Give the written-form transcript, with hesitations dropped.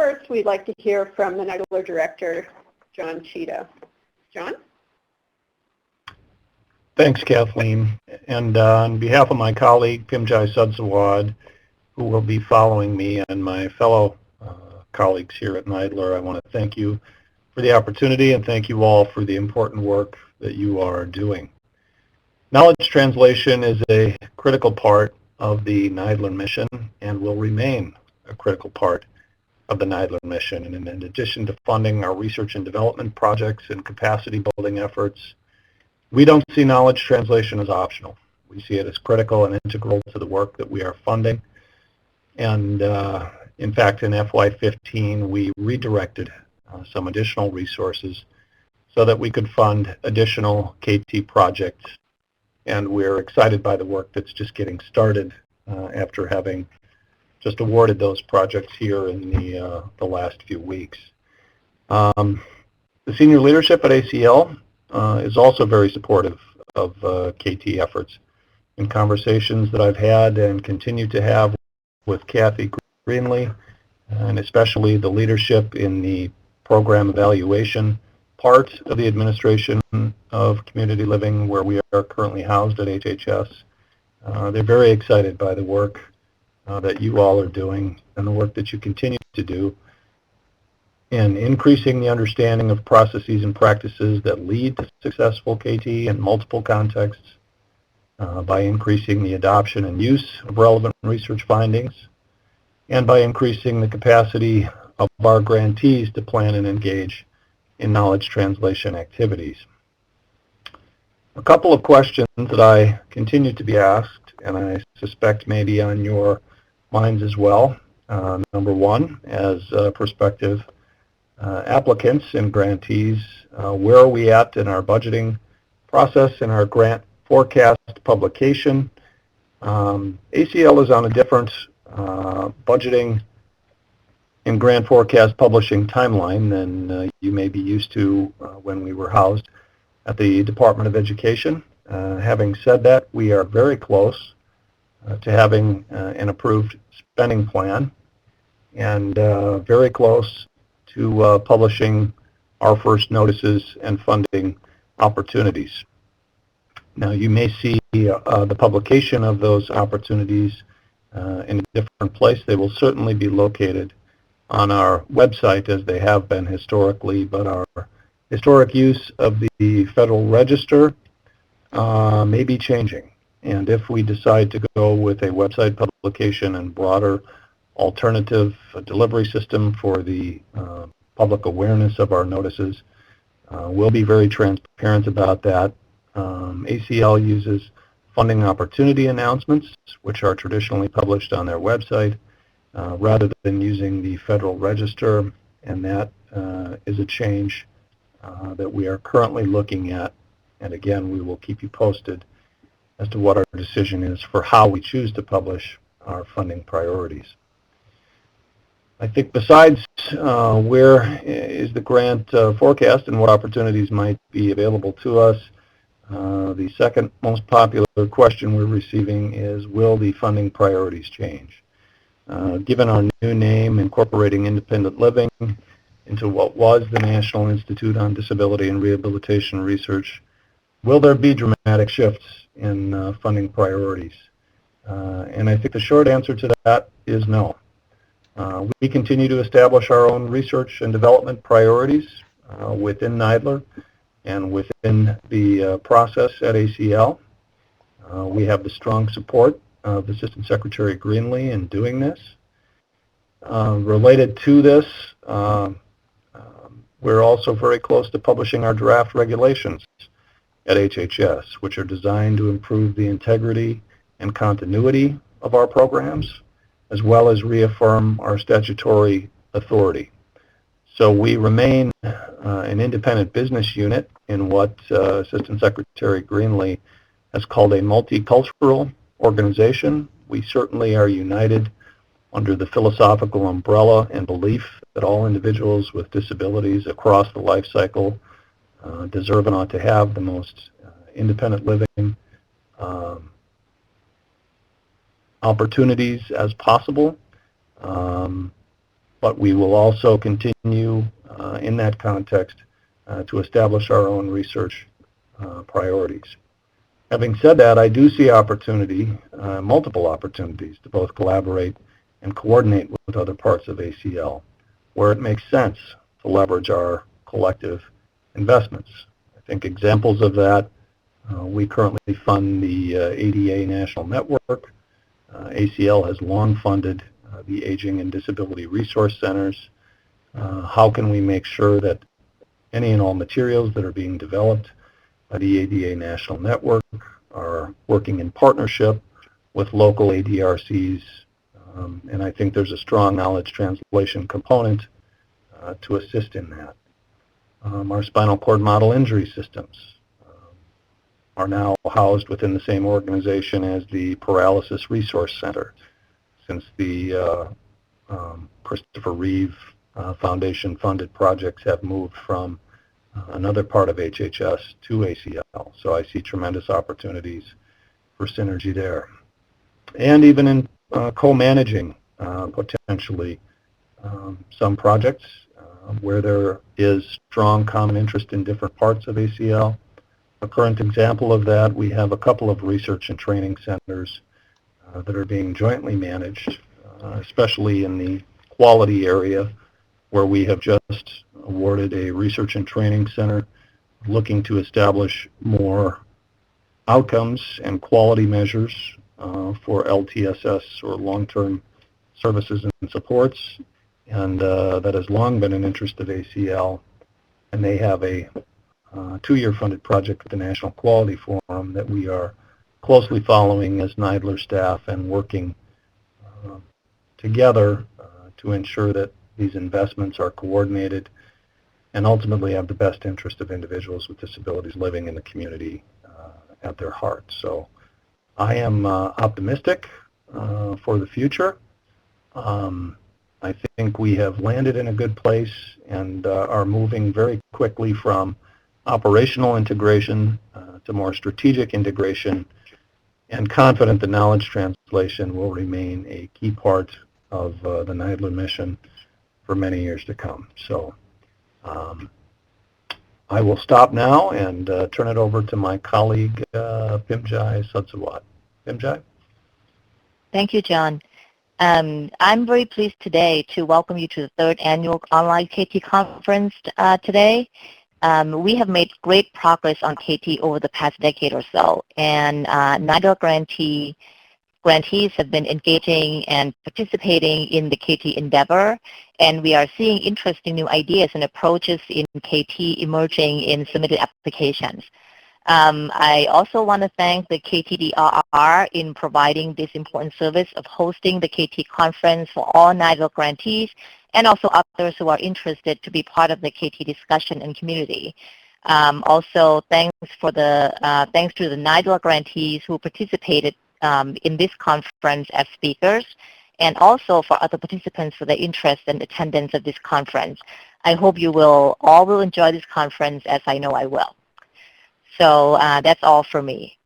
first, we'd like to hear from the NIDILRR Director, John Cheetah. John? Thanks, Kathleen. And on behalf of my colleague, Pimjai Sudsawad, who will be following me, and my fellow colleagues here at NIDILRR, I want to thank you for the opportunity and thank you all for the important work that you are doing. Knowledge translation is a critical part of the NIDILRR mission and will remain a critical part of the NIDILRR mission. And in addition to funding our research and development projects and capacity building efforts, we don't see knowledge translation as optional. We see it as critical and integral to the work that we are funding. And in fact, in FY15, we redirected some additional resources so that we could fund additional KT projects. And we're excited by the work that's just getting started after having just awarded those projects here in the last few weeks. The senior leadership at ACL is also very supportive of KT efforts. In conversations that I've had and continue to have with Kathy Greenlee, and especially the leadership in the program evaluation part of the administration of community living where we are currently housed at HHS, they're very excited by the work that you all are doing and the work that you continue to do in increasing the understanding of processes and practices that lead to successful KT in multiple contexts, by increasing the adoption and use of relevant research findings, and by increasing the capacity of our grantees to plan and engage in knowledge translation activities. A couple of questions that I continue to be asked, and I suspect may be on your minds as well. Number one, as prospective applicants and grantees, where are we at in our budgeting process and our grant forecast publication? ACL is on a different budgeting and grant forecast publishing timeline than you may be used to when we were housed at the Department of Education. Having said that, we are very close to having an approved spending plan and very close to publishing our first notices and funding opportunities. Now, you may see the publication of those opportunities in a different place. They will certainly be located on our website as they have been historically, but our historic use of the Federal Register may be changing. And if we decide to go with a website publication and broader alternative delivery system for the public awareness of our notices, we'll be very transparent about that. ACL uses funding opportunity announcements, which are traditionally published on their website, rather than using the Federal Register, and that is a change that we are currently looking at. And again, we will keep you posted as to what our decision is for how we choose to publish our funding priorities. I think besides where is the grant forecast and what opportunities might be available to us, the second most popular question we're receiving is, will the funding priorities change? Given our new name incorporating independent living into what was the National Institute on Disability and Rehabilitation Research, will there be dramatic shifts in funding priorities? And I think the short answer to that is no. We continue to establish our own research and development priorities within NIDILRR and within the process at ACL. We have the strong support of Assistant Secretary Greenlee in doing this. Related to this, we're also very close to publishing our draft regulations at HHS, which are designed to improve the integrity and continuity of our programs, as well as reaffirm our statutory authority. So we remain an independent business unit in what Assistant Secretary Greenlee has called a multicultural organization. We certainly are united under the philosophical umbrella and belief that all individuals with disabilities across the life cycle deserve and ought to have the most independent living opportunities as possible. but we will also continue in that context to establish our own research priorities. Having said that, I do see opportunity, multiple opportunities, to both collaborate and coordinate with other parts of ACL, where it makes sense to leverage our collective investments. I think examples of that, we currently fund the ADA National Network. ACL has long funded the Aging and Disability Resource Centers. How can we make sure that any and all materials that are being developed by the ADA National Network are working in partnership with local ADRCs, and I think there's a strong knowledge translation component to assist in that. Our spinal cord model injury systems are now housed within the same organization as the Paralysis Resource Center, since the Christopher Reeve Foundation-funded projects have moved from another part of HHS to ACL. So I see tremendous opportunities for synergy there. And even in co-managing potentially some projects where there is strong common interest in different parts of ACL. A current example of that, we have a couple of research and training centers that are being jointly managed, especially in the quality area, where we have just awarded a research and training center looking to establish more outcomes and quality measures for LTSS, or long-term services and supports, and that has long been an interest of ACL, and they have a 2-year funded project with the National Quality Forum that we are closely following as NIDILRR staff and working together to ensure that these investments are coordinated and ultimately have the best interest of individuals with disabilities living in the community at their heart. So I am optimistic for the future. I think we have landed in a good place and are moving very quickly from operational integration to more strategic integration, and confident that knowledge translation will remain a key part of the NIDILRR mission for many years to come. So I will stop now and turn it over to my colleague, Pimjai Sudsawat. Pimjai? Thank you, John. I'm very pleased today to welcome you to the 3rd Annual Online KT Conference today. We have made great progress on KT over the past decade or so, and NIDILRR grantees have been engaging and participating in the KT endeavor, and we are seeing interesting new ideas and approaches in KT emerging in submitted applications. I also want to thank the KTDRR in providing this important service of hosting the KT conference for all NIDILRR grantees, and also others who are interested to be part of the KT discussion and community. Also, thanks to the NIDILRR grantees who participated in this conference as speakers, and also for other participants for their interest and attendance of this conference. I hope you all will enjoy this conference, as I know I will. So that's all for me.